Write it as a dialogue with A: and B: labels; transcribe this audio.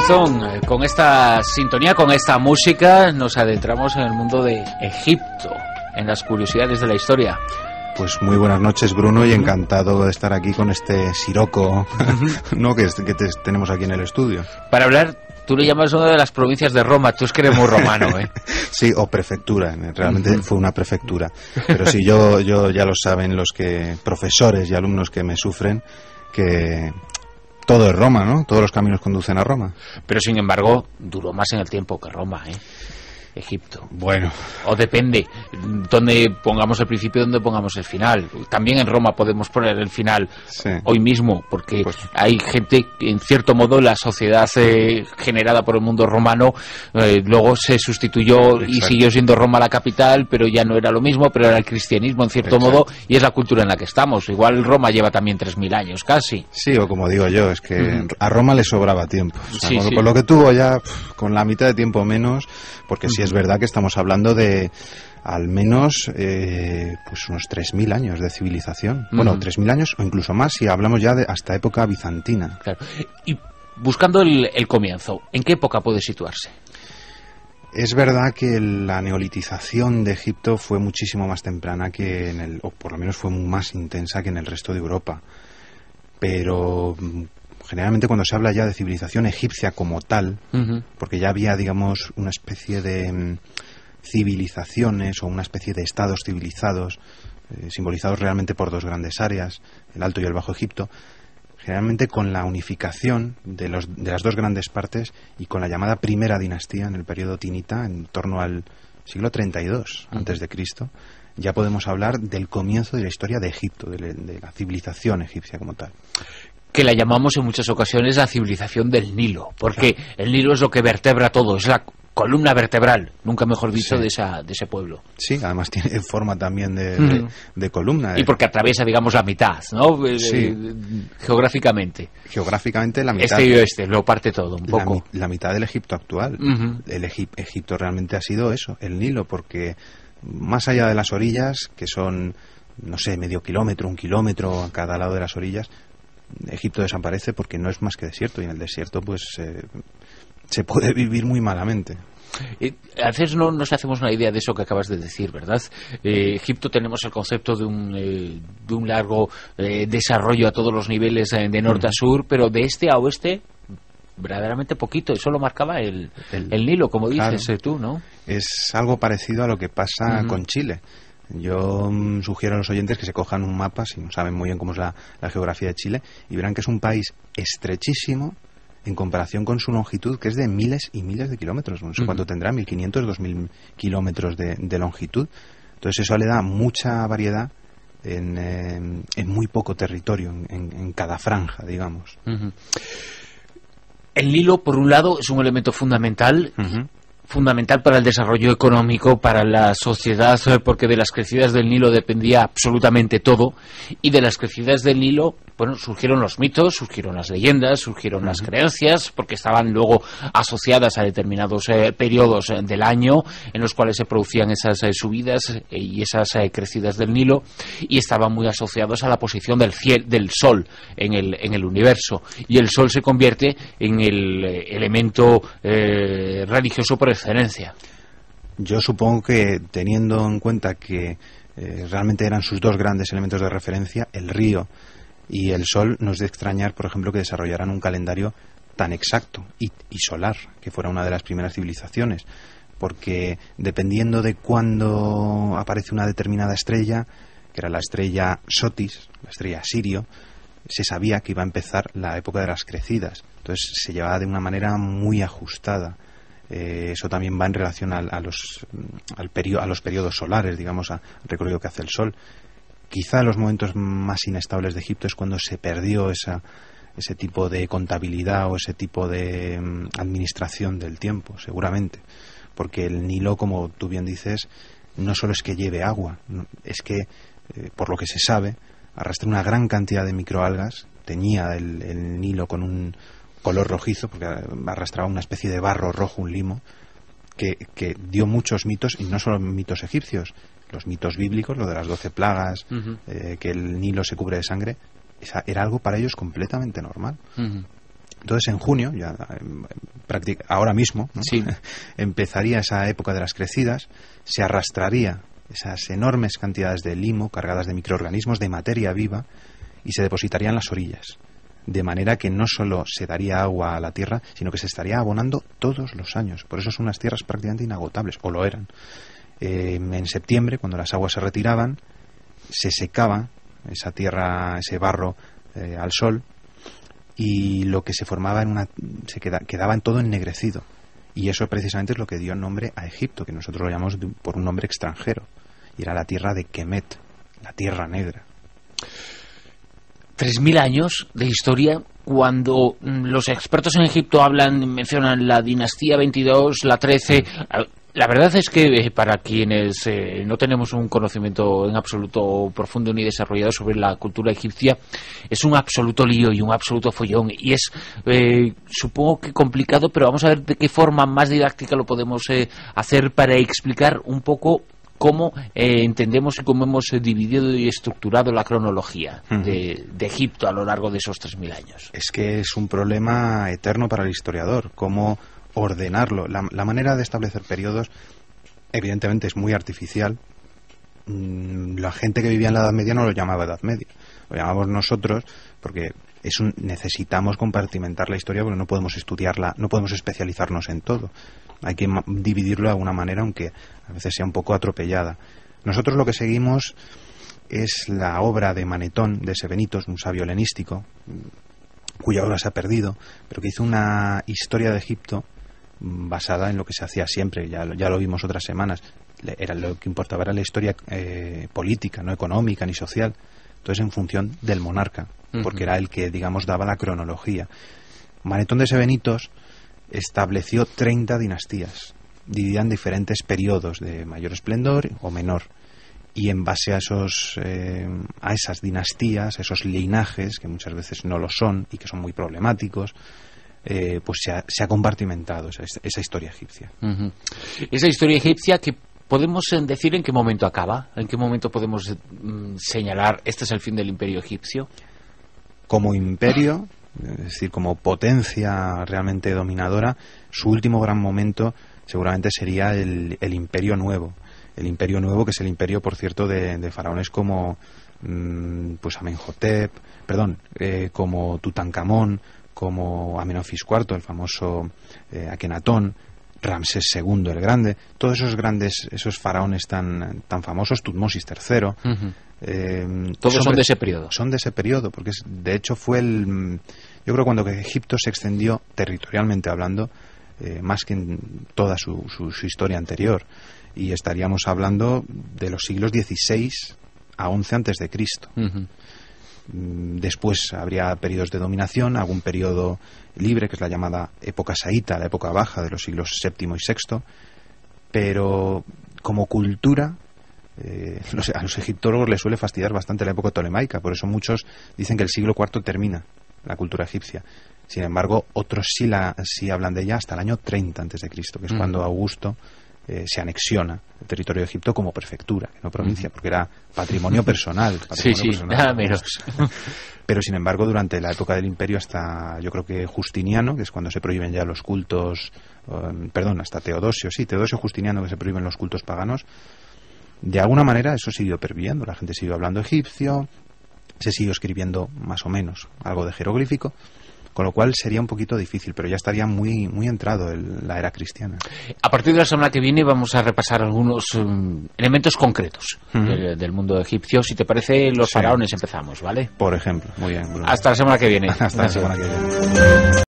A: razón. Con esta sintonía, con esta música, nos adentramos en el mundo de Egipto, en las curiosidades de la historia.
B: Pues muy buenas noches, Bruno, y encantado de estar aquí con este siroco ¿no? que tenemos aquí en el estudio.
A: Para hablar, tú le llamas una de las provincias de Roma, tú es que eres muy romano, ¿eh?
B: Sí, o prefectura, realmente fue una prefectura. Pero sí, yo ya lo saben los profesores y alumnos que me sufren, que todo es Roma, ¿no? Todos los caminos conducen a Roma.
A: Pero sin embargo, duró más en el tiempo que Roma, ¿eh? Egipto.
B: Bueno.
A: O depende, donde pongamos el principio y donde pongamos el final. También en Roma podemos poner el final, sí, hoy mismo, porque pues hay gente, en cierto modo, la sociedad generada por el mundo romano, luego se sustituyó. Exacto. Y siguió siendo Roma la capital, pero ya no era lo mismo, pero era el cristianismo, en cierto Exacto. modo, y es la cultura en la que estamos. Igual Roma lleva también 3000 años, casi.
B: Sí, o como digo yo, es que a Roma le sobraba tiempo. O sea, sí, con lo que tuvo ya, con la mitad de tiempo menos, porque sí es verdad que estamos hablando de al menos pues unos 3000 años de civilización. Bueno, 3000 años o incluso más si hablamos ya de hasta época bizantina.
A: Claro. Y buscando el comienzo, ¿en qué época puede situarse?
B: Es verdad que la neolitización de Egipto fue muchísimo más temprana que o por lo menos fue más intensa que en el resto de Europa. Pero generalmente cuando se habla ya de civilización egipcia como tal, porque ya había, digamos, una especie de civilizaciones o una especie de estados civilizados, simbolizados realmente por dos grandes áreas, el Alto y el Bajo Egipto, generalmente con la unificación de las dos grandes partes y con la llamada primera dinastía en el periodo tinita, en torno al siglo 32 antes de Cristo, ya podemos hablar del comienzo de la historia de Egipto, de la civilización egipcia como tal.
A: Que la llamamos en muchas ocasiones la civilización del Nilo, porque claro, el Nilo es lo que vertebra todo, es la columna vertebral, nunca mejor dicho, sí, de ese pueblo.
B: Sí, además tiene forma también de columna.
A: Y porque atraviesa, digamos, la mitad, ¿no?
B: Sí.
A: Geográficamente.
B: Geográficamente la mitad.
A: Este y oeste, lo parte todo, un poco.
B: La mitad del Egipto actual. Egipto realmente ha sido eso, el Nilo, porque más allá de las orillas, que son, no sé, medio kilómetro, 1 kilómetro a cada lado de las orillas, Egipto desaparece porque no es más que desierto, y en el desierto pues se puede vivir muy malamente.
A: A veces no nos hacemos una idea de eso que acabas de decir, ¿verdad? Egipto tenemos el concepto de un largo desarrollo a todos los niveles, de norte a sur, pero de este a oeste verdaderamente poquito. Eso lo marcaba el Nilo, como dices, claro, tú, ¿no?
B: Es algo parecido a lo que pasa con Chile. Yo sugiero a los oyentes que se cojan un mapa, si no saben muy bien cómo es la geografía de Chile, y verán que es un país estrechísimo en comparación con su longitud, que es de miles y miles de kilómetros. No sé cuánto tendrá, 1500, 2000 kilómetros de longitud. Entonces eso le da mucha variedad en muy poco territorio, en cada franja, digamos.
A: El Nilo, por un lado, es un elemento fundamental, fundamental para el desarrollo económico, para la sociedad, porque de las crecidas del Nilo dependía absolutamente todo, y de las crecidas del Nilo, bueno, surgieron los mitos, surgieron las leyendas, surgieron las creencias, porque estaban luego asociadas a determinados periodos del año en los cuales se producían esas subidas y esas crecidas del Nilo, y estaban muy asociados a la posición del Sol en el universo, y el Sol se convierte en el elemento religioso por excelencia.
B: Yo supongo que, teniendo en cuenta que realmente eran sus dos grandes elementos de referencia, el río y el sol, no es de extrañar, por ejemplo, que desarrollaran un calendario tan exacto y solar, que fuera una de las primeras civilizaciones, porque dependiendo de cuándo aparece una determinada estrella, que era la estrella Sotis, la estrella Sirio, se sabía que iba a empezar la época de las crecidas. Entonces se llevaba de una manera muy ajustada. Eso también va en relación a los periodos solares, digamos, al recorrido que hace el sol. Quizá los momentos más inestables de Egipto es cuando se perdió ese tipo de contabilidad o ese tipo de administración del tiempo, seguramente, porque el Nilo, como tú bien dices, no solo es que lleve agua, es que, por lo que se sabe, arrastra una gran cantidad de microalgas. Teñía el Nilo con un color rojizo, porque arrastraba una especie de barro rojo, un limo, que dio muchos mitos, y no solo mitos egipcios, los mitos bíblicos, lo de las 12 plagas, que el Nilo se cubre de sangre, era algo para ellos completamente normal. Entonces en junio, ya ahora mismo, ¿no?
A: Sí.
B: Empezaría esa época de las crecidas, se arrastraría esas enormes cantidades de limo cargadas de microorganismos, de materia viva, y se depositarían en las orillas, de manera que no solo se daría agua a la tierra, sino que se estaría abonando todos los años. Por eso son unas tierras prácticamente inagotables, o lo eran. En septiembre, cuando las aguas se retiraban, se secaba esa tierra, ese barro al sol, y lo que se formaba quedaba en todo ennegrecido. Y eso precisamente es lo que dio nombre a Egipto, que nosotros lo llamamos por un nombre extranjero, y era la tierra de Kemet, la tierra negra.
A: 3000 años de historia. Cuando los expertos en Egipto mencionan la dinastía 22, la 13, la verdad es que para quienes no tenemos un conocimiento en absoluto profundo ni desarrollado sobre la cultura egipcia, es un absoluto lío y un absoluto follón, y es supongo que complicado, pero vamos a ver de qué forma más didáctica lo podemos hacer para explicar un poco cómo entendemos y cómo hemos dividido y estructurado la cronología de Egipto a lo largo de esos 3000 años.
B: Es que es un problema eterno para el historiador, cómo ordenarlo. La manera de establecer periodos evidentemente es muy artificial. La gente que vivía en la Edad Media no lo llamaba Edad Media, lo llamamos nosotros porque necesitamos compartimentar la historia, porque no podemos estudiarla, no podemos especializarnos en todo. Hay que dividirlo de alguna manera, aunque a veces sea un poco atropellada. Nosotros lo que seguimos es la obra de Manetón de Sebenitos, un sabio helenístico, cuya obra se ha perdido, pero que hizo una historia de Egipto basada en lo que se hacía siempre. Ya lo vimos otras semanas. Lo que importaba era la historia política, no económica ni social. Entonces, en función del monarca, porque era el que, digamos, daba la cronología. Manetón de Sebenitos estableció 30 dinastías, divididas en diferentes periodos de mayor esplendor o menor, y en base a esas dinastías, esos linajes, que muchas veces no lo son y que son muy problemáticos, pues se ha compartimentado esa historia egipcia.
A: Esa historia egipcia que podemos decir en qué momento acaba, en qué momento podemos señalar este es el fin del imperio egipcio.
B: Como imperio, es decir, como potencia realmente dominadora, su último gran momento seguramente sería el Imperio Nuevo. El Imperio Nuevo, que es el imperio, por cierto, de faraones como pues Amenhotep, como Tutankamón, como Amenofis IV, el famoso Akenatón, Ramsés II el Grande, todos esos faraones tan famosos, Tutmosis III.
A: Todos son de ese periodo.
B: Son de ese periodo, porque de hecho fue yo creo cuando Egipto se extendió territorialmente hablando, más que en toda su historia anterior, y estaríamos hablando de los siglos XVI a XI antes de Cristo. Después habría periodos de dominación, algún periodo libre, que es la llamada época saíta, la época baja de los siglos VII y VI, pero como cultura a los egiptólogos les suele fastidiar bastante la época tolemaica, por eso muchos dicen que el siglo IV termina la cultura egipcia. Sin embargo, otros sí hablan de ella hasta el año 30 antes de Cristo, que es cuando Augusto se anexiona el territorio de Egipto como prefectura, no provincia, porque era patrimonio personal.
A: Nada menos.
B: Pero sin embargo, durante la época del imperio hasta, yo creo que Justiniano, que es cuando se prohíben ya los cultos, hasta Teodosio Justiniano, que se prohíben los cultos paganos, de alguna manera eso siguió perviviendo, la gente siguió hablando egipcio, se siguió escribiendo más o menos algo de jeroglífico, con lo cual sería un poquito difícil, pero ya estaría muy entrado la era cristiana.
A: A partir de la semana que viene vamos a repasar algunos elementos concretos del mundo egipcio. Si te parece, los faraones empezamos, ¿vale?
B: Por ejemplo, muy bien.
A: Hasta la semana que viene.
B: Hasta la semana que viene.